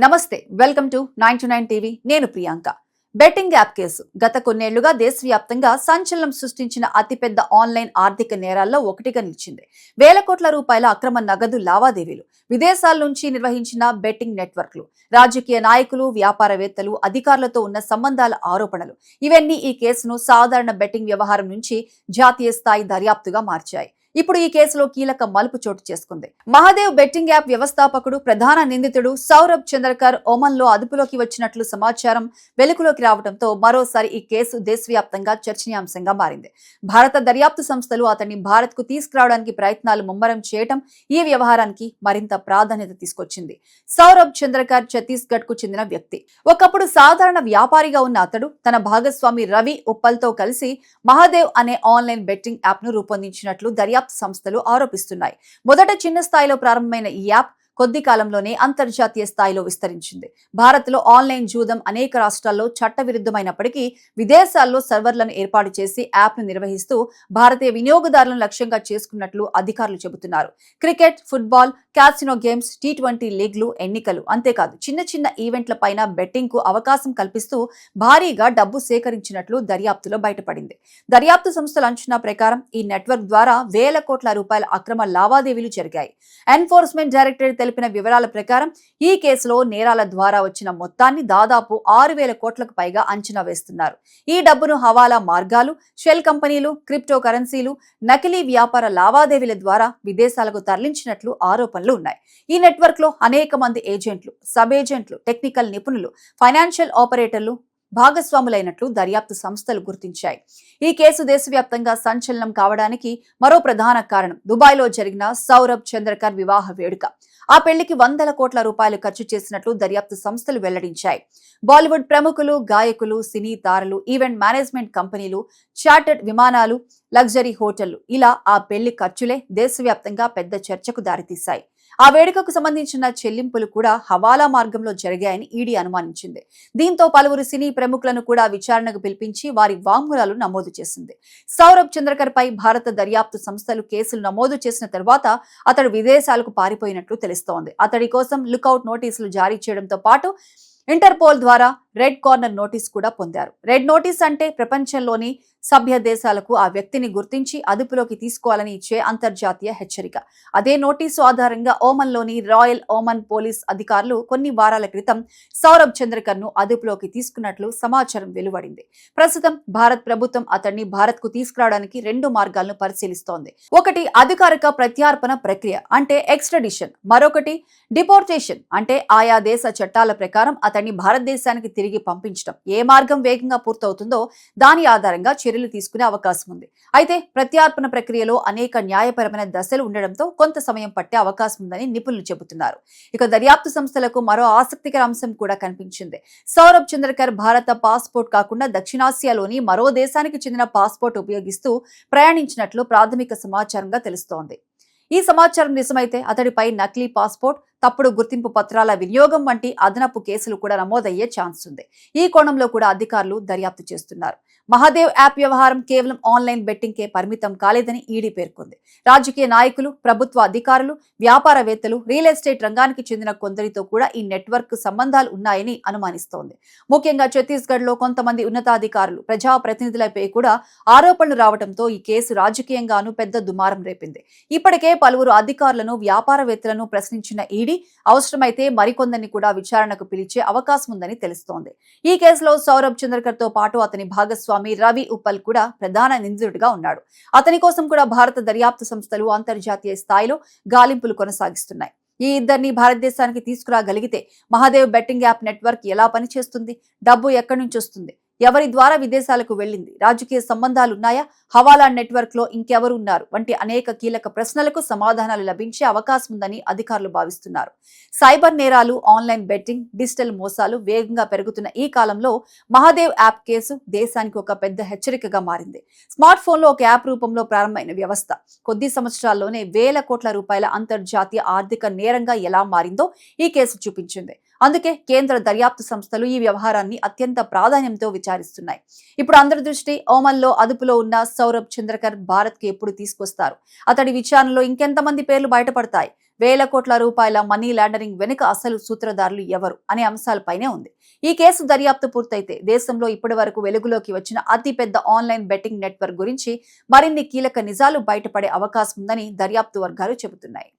నమస్తే welcome to 929 TV నేను Priyanka betting app case గత కొన్నేళ్లుగా దేశవ్యాప్తంగా సంచలనం సృష్టించిన అతిపెద్ద ఆన్లైన్ ఆర్థిక నేరాల్లో ఒకటిగా నిలిచింది. వేల కోట్ల రూపాయల అక్రమ నగదు లావాదేవీలు, విదేశాల నుంచి నిర్వహించిన బెట్టింగ్ నెట్వర్క్లు, రాజకీయ నాయకులు, వ్యాపారవేత్తలు, అధికారులతో ఉన్న సంబంధాల ఆరోపణలు ఇవన్నీ ఈ కేసును సాధారణ బెట్టింగ్ వ్యవహారం నుంచి జాతీయ స్థాయి దర్యాప్తుగా మార్చాయి. ఇప్పుడు ఈ కేసులో కీలక మలుపు చోటు చేసుకుంది. మహాదేవ్ బెట్టింగ్ యాప్ వ్యవస్థాపకుడు, ప్రధాన నిందితుడు సౌరభ్ చంద్రకర్ ఒమన్ లో అదుపులోకి వచ్చినట్లు సమాచారం వెలుగులోకి రావడంతో మరోసారి ఈ కేసు దేశవ్యాప్తంగా చర్చనీయాంశంగా మారింది. భారత దర్యాప్తు సంస్థలు అతన్ని భారత్ కు తీసుకురావడానికి ప్రయత్నాలు ముమ్మరం చేయడం ఈ వ్యవహారానికి మరింత ప్రాధాన్యత తీసుకొచ్చింది. సౌరభ్ చంద్రకర్ ఛత్తీస్గఢ్ కు చెందిన వ్యక్తి. ఒకప్పుడు సాధారణ వ్యాపారిగా ఉన్న అతడు తన భాగస్వామి రవి ఉప్పల్ తో కలిసి మహాదేవ్ అనే ఆన్లైన్ బెట్టింగ్ యాప్ ను రూపొందించినట్లు దర్యాప్తు సంస్థలు ఆరోపిస్తున్నాయి. మొదట చిన్న స్థాయిలో ప్రారంభమైన ఈ యాప్ కొద్ది కాలంలోనే అంతర్జాతీయ స్థాయిలో విస్తరించింది. భారత్లో ఆన్లైన్ జూదం అనేక రాష్ట్రాల్లో చట్టవిరుద్ధమైనప్పటికీ విదేశాల్లో సర్వర్లను ఏర్పాటు చేసి యాప్ను నిర్వహిస్తూ భారతీయ వినియోగదారులను లక్ష్యంగా చేసుకున్నట్లు అధికారులు చెబుతున్నారు. Cricket, football, casino games, T20 లీగ్లు, ఎన్నికలు, అంతేకాదు చిన్న చిన్న ఈవెంట్ల పైన బెట్టింగ్ కు అవకాశం కల్పిస్తూ భారీగా డబ్బు సేకరించినట్లు దర్యాప్తులో బయటపడింది. దర్యాప్తు సంస్థల అంచనా ప్రకారం ఈ నెట్వర్క్ ద్వారా వేల కోట్ల రూపాయల అక్రమ లావాదేవీలు జరిగాయి. ఎన్ఫోర్స్మెంట్ డైరెక్టరేట్ తెలిపిన వివరాల ప్రకారం ఈ కేసులో నేరాల ద్వారా వచ్చిన మొత్తాన్ని దాదాపు 6,000 కోట్లకు పైగా అంచనా వేస్తున్నారు. ఈ డబ్బును హవాలా మార్గాలు, షెల్ కంపెనీలు, క్రిప్టో కరెన్సీలు, నకిలీ వ్యాపార లావాదేవీల ద్వారా విదేశాలకు తరలించినట్లు ఆరోపణలు ఉన్నాయి. ఈ నెట్వర్క్ లో అనేక మంది ఏజెంట్లు, సబ్ ఏజెంట్లు, టెక్నికల్ నిపుణులు, ఫైనాన్షియల్ ఆపరేటర్లు భాగస్వాములైనట్లు దర్యాప్తు సంస్థలు గుర్తించాయి. ఈ కేసు దేశవ్యాప్తంగా సంచలనం కావడానికి మరో ప్రధాన కారణం దుబాయ్లో జరిగిన సౌరభ్ చంద్రకర్ వివాహ వేడుక. ఆ పెళ్లికి వందల కోట్ల రూపాయలు ఖర్చు చేసినట్లు దర్యాప్తు సంస్థలు వెల్లడించాయి. బాలీవుడ్ ప్రముఖులు, గాయకులు, సినీ తారలు, ఈవెంట్ మేనేజ్మెంట్ కంపెనీలు, చార్టర్డ్ విమానాలు, లగ్జరీ హోటళ్లు, ఇలా ఆ పెళ్లి ఖర్చులే దేశవ్యాప్తంగా పెద్ద చర్చకు దారితీశాయి. ఆ వేడుకకు సంబంధించిన చెల్లింపులు కూడా హవాలా మార్గంలో జరిగాయని ఈడీ అనుమానించింది. దీంతో పలువురు సినీ ప్రముఖులను కూడా విచారణకు పిలిపించి వారి వాంగ్మూలాలు నమోదు చేసింది. సౌరభ్ చంద్రకర్ పై భారత దర్యాప్తు సంస్థలు కేసులు నమోదు చేసిన తర్వాత అతడు విదేశాలకు పారిపోయినట్లు తెలుస్తోంది. అతడి కోసం లుకౌట్ నోటీసులు జారీ చేయడంతో పాటు ఇంటర్పోల్ ద్వారా రెడ్ కార్నర్ నోటీస్ కూడా పొందారు. రెడ్ నోటీస్ అంటే ప్రపంచంలోని సభ్య దేశాలకు ఆ వ్యక్తిని గుర్తించి అదుపులోకి తీసుకోవాలని ఇచ్చే అంతర్జాతీయ హెచ్చరిక. అదే నోటీసు ఆధారంగా ఓమన్లోని రాయల్ ఓమన్ పోలీస్ అధికారులు కొన్ని వారాల క్రితం సౌరభ్ చంద్రకర్ ను అదుపులోకి తీసుకున్నట్లు సమాచారం వెలువడింది. ప్రస్తుతం భారత్ ప్రభుత్వం అతన్ని భారత్ కు తీసుకురావడానికి 2 మార్గాలను పరిశీలిస్తోంది. ఒకటి అధికారిక ప్రత్యార్పణ ప్రక్రియ అంటే ఎక్స్ట్రాడిషన్, మరొకటి డిపోర్టేషన్ అంటే ఆయా దేశ చట్టాల ప్రకారం అతన్ని భారతదేశానికి తిరిగి పంపించడం. ఏ మార్గం వేగంగా పూర్తవుతుందో దాని ఆధారంగా చర్యలు తీసుకునే అవకాశం ఉంది. అయితే ప్రత్యార్పణ ప్రక్రియలో అనేక న్యాయపరమైన దశలు ఉండడంతో కొంత సమయం పట్టే అవకాశం ఉందని నిపుణులు చెబుతున్నారు. ఇక దర్యాప్తు సంస్థలకు మరో ఆసక్తికర అంశం కూడా కనిపించింది. సౌరభ్ చంద్రకర్ భారత పాస్పోర్ట్ కాకుండా దక్షిణాసియాలోని మరో దేశానికి చెందిన పాస్పోర్ట్ ఉపయోగిస్తూ ప్రయాణించినట్లు ప్రాథమిక సమాచారంగా తెలుస్తోంది. ఈ సమాచారం నిజమైతే అతడిపై నకిలీ పాస్పోర్ట్, తప్పుడు గుర్తింపు పత్రాల వినియోగం వంటి అదనపు కేసులు కూడా నమోదయ్యే ఛాన్స్ ఉంది. ఈ కోణంలో కూడా అధికారులు దర్యాప్తు చేస్తున్నారు. మహాదేవ్ యాప్ వ్యవహారం కేవలం ఆన్లైన్ బెట్టింగ్ కే పరిమితం కాలేదని ఈడీ పేర్కొంది. రాజకీయ నాయకులు, ప్రభుత్వ అధికారులు, వ్యాపారవేత్తలు, రియల్ ఎస్టేట్ రంగానికి చెందిన కొందరితో కూడా ఈ నెట్వర్క్ సంబంధాలు ఉన్నాయని అనుమానిస్తోంది. ముఖ్యంగా ఛత్తీస్గఢ్ లో కొంతమంది ఉన్నతాధికారులు, ప్రజాప్రతినిధులపై కూడా ఆరోపణలు రావడంతో ఈ కేసు రాజకీయంగానూ పెద్ద దుమారం రేపింది. ఇప్పటికే పలువురు అధికారులను, వ్యాపారవేత్తలను ప్రశ్నించిన ఈడీ అవసరమైతే మరికొందరిని కూడా విచారణకు పిలిచే అవకాశం ఉందని తెలుస్తోంది. ఈ కేసులో సౌరభ్ చంద్రకర్ తో పాటు అతని భాగస్వామి రవి ఉప్పల్ కూడా ప్రధాన నిందితుడిగా ఉన్నాడు. అతని కోసం కూడా భారత దర్యాప్తు సంస్థలు అంతర్జాతీయ స్థాయిలో గాలింపులు కొనసాగిస్తున్నాయి. ఈ ఇద్దరిని భారతదేశానికి తీసుకురాగలిగితే మహాదేవ్ బెట్టింగ్ యాప్ నెట్వర్క్ ఎలా పనిచేస్తుంది, డబ్బు ఎక్కడి నుంచి వస్తుంది, ఎవరి ద్వారా విదేశాలకు వెళ్లింది, రాజకీయ సంబంధాలున్నాయా, హవాలా నెట్వర్క్ లో ఇంకెవరు ఉన్నారు వంటి అనేక కీలక ప్రశ్నలకు సమాధానాలు లభించే అవకాశం ఉందని అధికారులు భావిస్తున్నారు. సైబర్ నేరాలు, ఆన్లైన్ బెట్టింగ్, డిజిటల్ మోసాలు వేగంగా పెరుగుతున్న ఈ కాలంలో మహాదేవ్ యాప్ కేసు దేశానికి ఒక పెద్ద హెచ్చరికగా మారింది. స్మార్ట్ ఫోన్ లో ఒక యాప్ రూపంలో ప్రారంభమైన వ్యవస్థ కొద్ది సంవత్సరాల్లోనే వేల కోట్ల రూపాయల అంతర్జాతీయ ఆర్థిక నేరంగా ఎలా మారిందో ఈ కేసు చూపించింది. అందుకే కేంద్ర దర్యాప్తు సంస్థలు ఈ వ్యవహారాన్ని అత్యంత ప్రాధాన్యంతో విచారిస్తున్నాయి. ఇప్పుడు అందరి దృష్టి ఓమన్లో అదుపులో ఉన్న సౌరభ్ చంద్రకర్ భారత్ కి ఎప్పుడు తీసుకొస్తారు, అతడి విచారణలో ఇంకెంతమంది పేర్లు బయటపడతాయి, వేల కోట్ల రూపాయల మనీ లాండరింగ్ వెనుక అసలు సూత్రధారులు ఎవరు అనే అంశాలపైనే ఉంది. ఈ కేసు దర్యాప్తు పూర్తయితే దేశంలో ఇప్పటి వరకు వెలుగులోకి వచ్చిన అతిపెద్ద ఆన్లైన్ బెట్టింగ్ నెట్వర్క్ గురించి మరిన్ని కీలక నిజాలు బయటపడే అవకాశం ఉందని దర్యాప్తు వర్గాలు చెబుతున్నాయి.